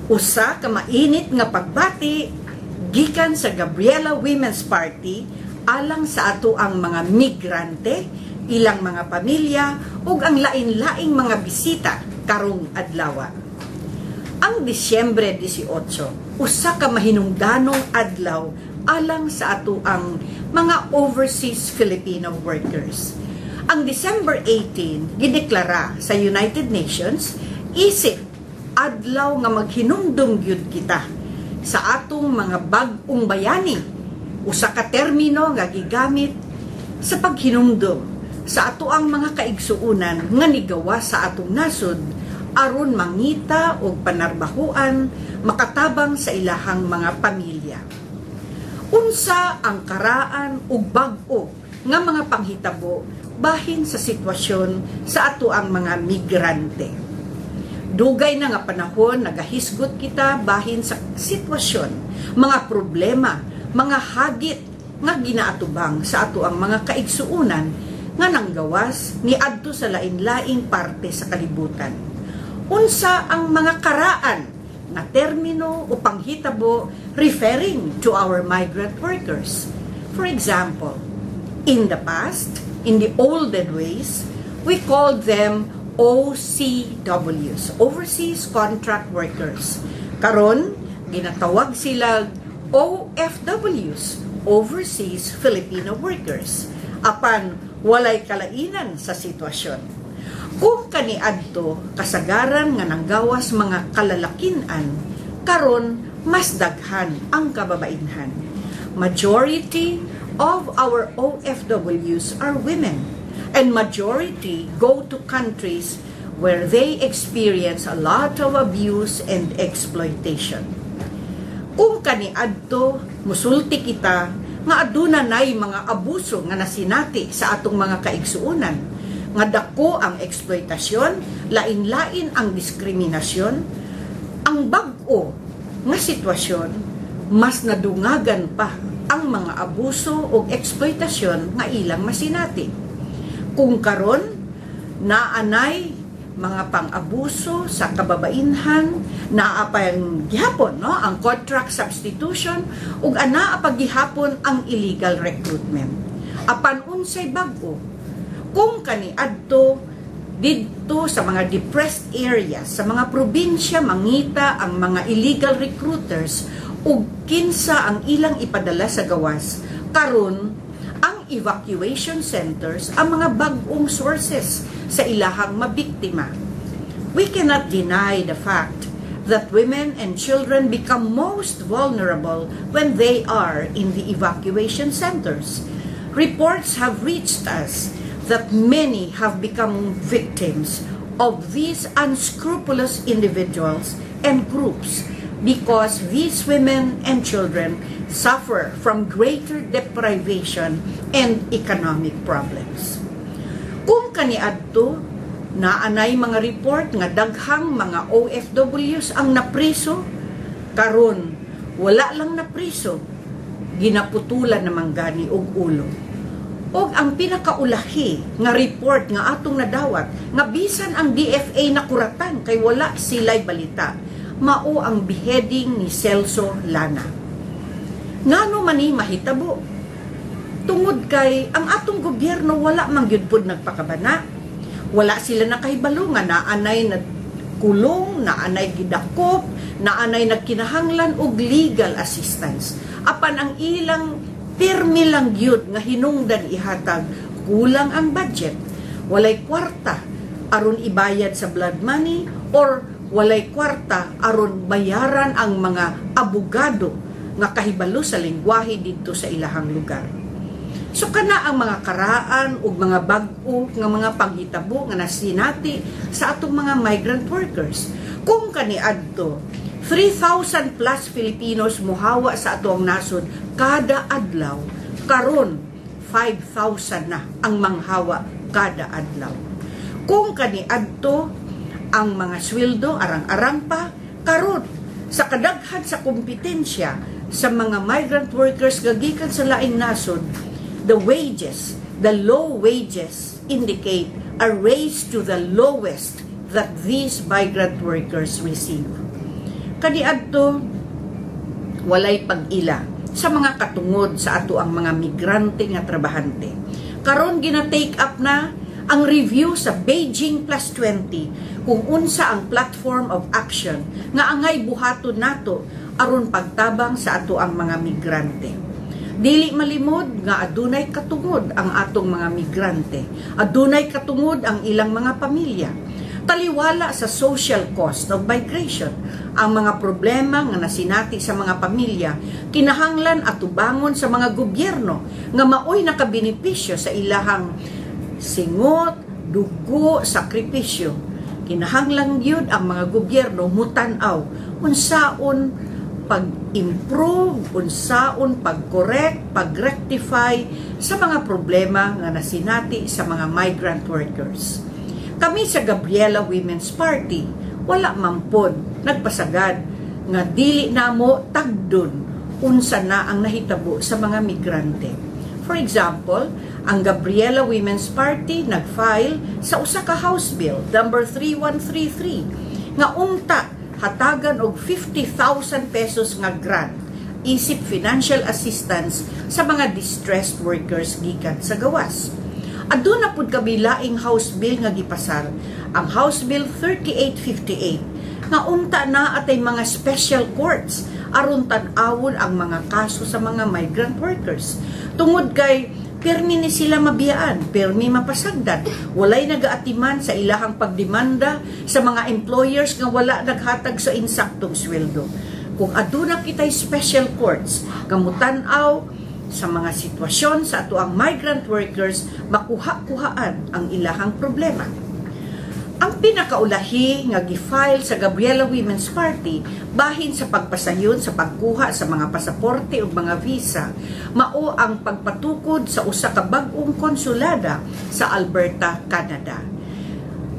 Usa ka mainit nga pagbati gikan sa Gabriela Women's Party alang sa ato ang mga migrante, ilang mga pamilya ug ang lain-laing mga bisita karong adlaw. Ang Disyembre 18, usa ka mahinungdanong adlaw alang sa ato ang mga overseas Filipino workers. Ang December 18 gideklara sa United Nations isip adlaw nga maghinumdum gyud kita sa atong mga bag-ong bayani, usa ka termino nga gigamit sa paghinumdum sa ato ang mga kaigsuunan nga nigawa sa atong nasod aron mangita og panarbahuan makatabang sa ilahang mga pamilya. Unsa ang karaan ug bag-o nga mga panghitabo bahin sa sitwasyon sa ato ang mga migrante. Dugay na nga panahon nagahisgot kita bahin sa sitwasyon, mga problema, mga hagit nga ginaatubang sa ato ang mga kaigsuunan nga nanggawas ni adto sa lain-laing parte sa kalibutan. Unsa ang mga karaan nga termino o panghitabo referring to our migrant workers? For example, in the past, in the olden ways, we called them OCWs, Overseas Contract Workers. Karon, ginatawag sila OFWs, Overseas Filipino Workers. Apan, walay kalainan sa sitwasyon. Kung kaniadto kasagaran nga nanggawas mga kalalakinan, karon mas daghan ang kababainhan. Majority of our OFWs are women. And majority go to countries where they experience a lot of abuse and exploitation. Kung kaniadto musulti kita nga aduna nay mga abuso nga nasinati sa atong mga kaigsuunan, nga dako ang eksploitasyon, lain-lain ang diskriminasyon, ang bag-o nga sitwasyon mas nadungagan pa ang mga abuso o eksploitasyon nga ilang masinati. Kung karon naanay mga pang-abuso sa kababainhan, naa pa ang gihapon no ang contract substitution ug anaa pa gihapon ang illegal recruitment. Apan unsay bag-o kung kaniadto didto sa mga depressed areas sa mga probinsya mangita ang mga illegal recruiters ug kinsa ang ilang ipadala sa gawas karon ang evacuation centers ang mga bag-ong sources sa ilahang mabiktima. We cannot deny the fact that women and children become most vulnerable when they are in the evacuation centers. Reports have reached us that many have become victims of these unscrupulous individuals and groups because these women and children suffer from greater deprivation and economic problems. Kung kaniadto, naanay mga report nga daghang mga OFWs ang napriso, karon wala lang napriso, ginaputulan namang gani og ulo. Og ang pinakaulahi nga report nga atong nadawat, nga bisan ang DFA nakuratan kay wala sila'y balita, mao ang beheading ni Celso Lana. Ngano man ni mahitabo? Tungod kay ang atong gobyerno wala man gyud pud nagpakabana. Wala sila nakahibalo nga naanay nagkulong, naanay gidakop, naanay nagkinahanglan og legal assistance. Apan ang ilang pirmi lang gyud nga hinungdan ihatag, kulang ang budget. Walay kwarta aron ibayad sa blood money or walay kwarta aron bayaran ang mga abogado nga kahibalo sa lengguwahe dito sa ilahang lugar. So kana ang mga karaan ug mga bag-o nga mga panghitabo nga nasinati sa atong mga migrant workers. Kung kaniadto 3,000 plus Filipinos muhawa sa atong nasod kada adlaw, karon 5,000 na ang manghawa kada adlaw. Kung kaniadto ang mga sweldo arang-arang pa, karon sa kadaghan sa kompetensya sa mga migrant workers gagikan sa laing nasod, the wages, the low wages indicate a raise to the lowest that these migrant workers receive. Kaniadto walay pag-ila sa mga katungod sa ato ang mga migrante nga trabahante. Karon gina-take up na ang review sa Beijing Plus 20 kung unsa ang platform of action nga angay buhaton nato aron pagtabang sa ato ang mga migrante. Dili malimod nga adunay katungod ang atong mga migrante, adunay katungod ang ilang mga pamilya. Taliwala sa social cost of migration, ang mga problema nga nasinati sa mga pamilya, kinahanglan at tubangon sa mga gobyerno nga maoy nakabenepisyo sa ilahang singot, dugo, sakripisyo. Kinahanglan yun ang mga gobyerno mutanaw unsaon pag-improve, unsaon pag-correct, pag-rectify sa mga problema nga nasinati sa mga migrant workers. Kami sa Gabriela Women's Party, wala mampod, nagpasagad, nga dili namo tagdon unsa na ang nahitabo sa mga migrante. For example, ang Gabriela Women's Party nag-file sa usa ka House Bill, number 3133, nga unta hatagan og 50,000 pesos nga grant, isip financial assistance sa mga distressed workers gikan sa gawas. Aduna pud kami laing House Bill nga gipasar, ang House Bill 3858, nga unta na atay mga special courts aron tan-awon ang mga kaso sa mga migrant workers. Tungod kay permi ni sila mabiyaan, permi mapasagdan, walay nagaatiman sa ilahang pagdemanda sa mga employers nga wala naghatag sa insaktong sweldo. Kung aduna kitay special courts nga mutan-aw sa mga sitwasyon sa ato ang migrant workers, makuha-kuhaan ang ilahang problema. Ang pinakaulahi nga gi-file sa Gabriela Women's Party bahin sa pagpasayon sa pagkuha sa mga pasaporte o mga visa, mao ang pagpatukod sa usa ka bag-ong konsulada sa Alberta, Canada.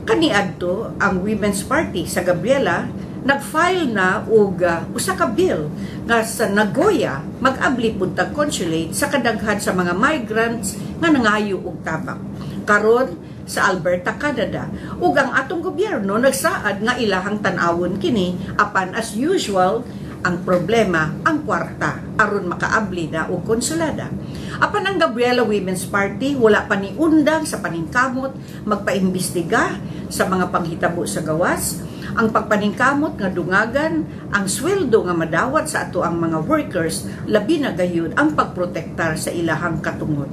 Kaniadto ang Women's Party sa Gabriela nag-file na og usa ka bill nga sa Nagoya mag-abli pud tag consulate sa kadaghan sa mga migrants nga nangayo og tabang. Karon sa Alberta, Canada, ug ang atong gobyerno nagsaad nga ilahang tan-awon kini apan as usual ang problema ang kwarta aron makaabli na og konsulada. Apan ang Gabriela Women's Party wala pa ni undang sa paningkamot magpaimbestiga sa mga panghitabo sa gawas. Ang pagpaningkamot nga dungagan ang sweldo nga madawat sa ato ang mga workers, labi na gayud ang pagprotektar sa ilahang katungod.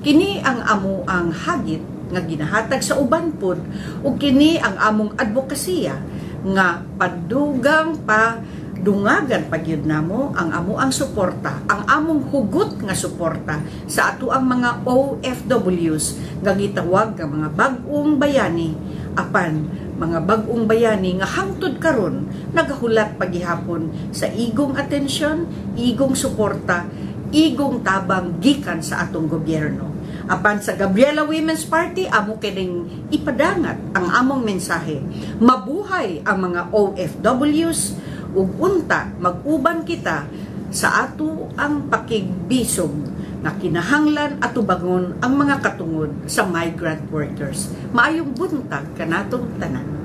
Kini ang amo ang hagit nga ginahatag sa uban pod ug kini ang among advokasya nga padugang pa dungagan pagyud namo ang amo ang suporta, ang among hugot nga suporta sa ato ang mga OFWs nga gitawag nga mga bag-ong bayani, apan mga bag-ong bayani nga hangtod karon nagahulat paghihapon sa igong atensyon, igong suporta, igong tabang gikan sa atong gobyerno. Apan sa Gabriela Women's Party, amo kining ipadangat ang among mensahe. Mabuhay ang mga OFWs ug unta mag-uban kita sa ato ang pakigbisog na kinahanglan at tubangon ang mga katungod sa migrant workers. Maayong buntag kanatong tanan.